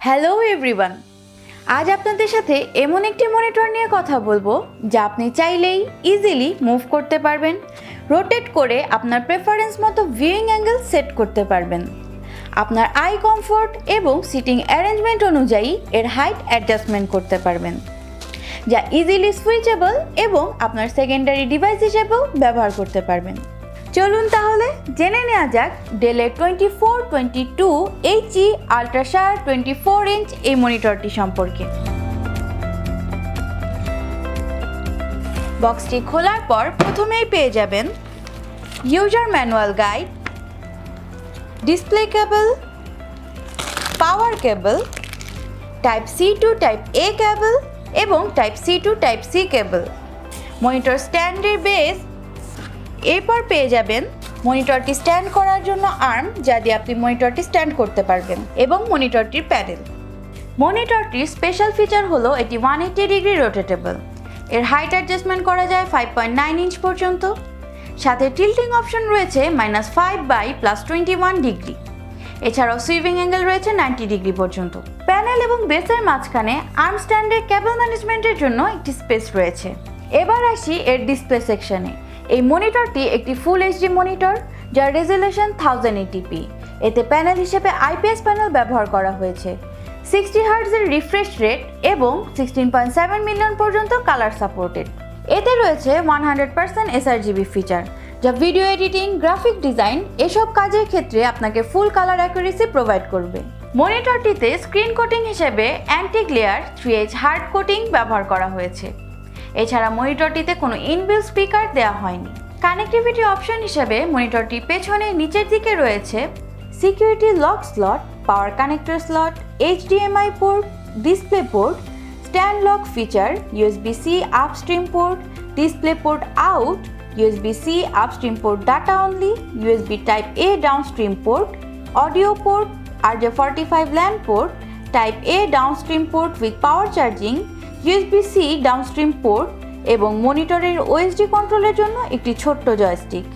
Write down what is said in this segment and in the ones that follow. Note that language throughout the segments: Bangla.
হ্যালো এভরিওয়ান, আজ আপনাদের সাথে এমন একটি মনিটর নিয়ে কথা বলবো যা আপনি চাইলেই ইজিলি মুভ করতে পারবেন, রোটেট করে আপনার প্রেফারেন্স মতো ভিউইং অ্যাঙ্গেল সেট করতে পারবেন। আপনার আই কমফোর্ট এবং সিটিং অ্যারেঞ্জমেন্ট অনুযায়ী এর হাইট অ্যাডজাস্টমেন্ট করতে পারবেন, যা ইজিলি সুইচেবল এবং আপনার সেকেন্ডারি ডিভাইস হিসেবেও ব্যবহার করতে পারবেন। চলুন তাহলে জেনে নেওয়া যাক ডেলের 2422HE UltraSharp 24 ইঞ্চ এই মনিটরটি সম্পর্কে। বক্সটি খোলার পর প্রথমেই পেয়ে যাবেন user manual guide, display cable, power cable, type C to type A cable এবং type C to type C cable, monitor স্ট্যান্ডের বেস। এরপর পেয়ে যাবেন মনিটরটি স্ট্যান্ড করার জন্য আর্ম, যা দিয়ে আপনি মনিটরটি স্ট্যান্ড করতে পারবেন, এবং মনিটরটির প্যানেল। মনিটরটির স্পেশাল ফিচার হলো এটি 180 ডিগ্রি রোটেটেবল। এর হাইট অ্যাডজাস্টমেন্ট করা যায় 5.9 ইঞ্চ পর্যন্ত। সাথে টিল্টিং অপশন রয়েছে -5 বাই +21 ডিগ্রি। এছাড়াও সুইভিং অ্যাঙ্গেল রয়েছে 90 ডিগ্রি পর্যন্ত। প্যানেল এবং বেসের মাঝখানে আর্ম স্ট্যান্ডে কেবল ম্যানেজমেন্টের জন্য একটি স্পেস রয়েছে। এবার আসি এর ডিসপ্লে সেকশনে। এই মনিটরটি একটি ফুল এইচডি মনিটর, যার রেজুলেশন 1080p। এতে প্যানেল হিসেবে আইপিএস প্যানেল ব্যবহার করা হয়েছে। 60 হার্টজের রিফ্রেশ রেট এবং 16.7 মিলিয়ন পর্যন্ত কালার সাপোর্টেড। এতে রয়েছে 100% sRGB ফিচার, যা ভিডিও এডিটিং, গ্রাফিক ডিজাইন এসব কাজের ক্ষেত্রে আপনাকে ফুল কালার অ্যাকুরেসি প্রোভাইড করবে। মনিটরটিতে স্ক্রিন কোটিং হিসেবে anti glare 3H hard coating ব্যবহার করা হয়েছে। এছাড়া মনিটরটিতে কোনো ইনবিল্ট স্পিকার দেওয়া হয়নি। কানেক্টিভিটি অপশন হিসেবে মনিটরটির পেছনে নিচের দিকে রয়েছে security lock slot, power connector slot, HDMI port, display port, stand lock feature, USB-C upstream port, display port out, USB-C upstream port data only, USB type A downstream port, audio port, RJ45 LAN port, type A downstream port with power charging, USB-C downstream port এবং মনিটরের OSD কন্ট্রোলের জন্য একটি ছোট্ট জয়স্টিক।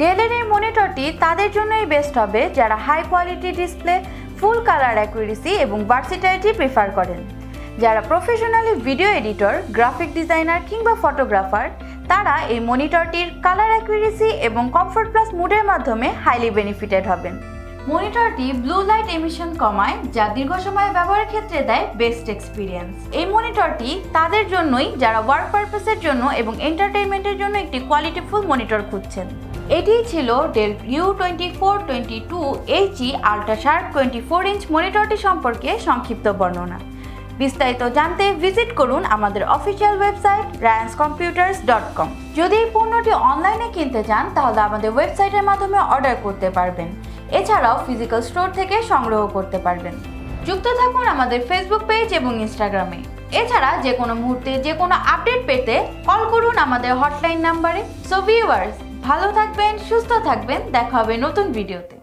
ডেলের এই মনিটরটি তাদের জন্যই বেস্ট হবে যারা high quality display, full colour accuracy এবং ভার্সিটাইলিটি প্রেফার করেন। যারা professionally video editor, graphic designer কিংবা ফটোগ্রাফার, তারা এই মনিটরটির কালার অ্যাকুরেসি এবং কমফোর্ট প্লাস মুডের মাধ্যমে হাইলি বেনিফিটেড হবেন। মনিটরটি ব্লু লাইট এমিশন কমায়, যা দীর্ঘ সময় ব্যবহারের ক্ষেত্রে দেয় বেস্ট এক্সপিরিয়েন্স। এই মনিটরটি তাদের জন্যই যারা ওয়ার্ক পারপাসের জন্য এবং এন্টারটেইনমেন্টের জন্য একটি কোয়ালিটিফুল মনিটর খুঁজছেন। এটিই ছিল ডেল U2422HE UltraSharp 24 ইঞ্চ মনিটরটি সম্পর্কে সংক্ষিপ্ত বর্ণনা। বিস্তারিত জানতে ভিজিট করুন আমাদের অফিসিয়াল ওয়েবসাইট ranscomputers.com। যদি এই পণ্যটি অনলাইনে কিনতে চান তাহলে আমাদের ওয়েবসাইটের মাধ্যমে অর্ডার করতে পারবেন। এছাড়াও ফিজিক্যাল স্টোর থেকে সংগ্রহ করতে পারবেন। যুক্ত থাকুন আমাদের ফেসবুক পেজ এবং ইনস্টাগ্রামে। এছাড়া যে কোনো মুহূর্তে যে কোনো আপডেট পেতে কল করুন আমাদের হটলাইন নাম্বারে। সো ভিউয়ার্স, ভালো থাকবেন, সুস্থ থাকবেন, দেখা হবে নতুন ভিডিওতে।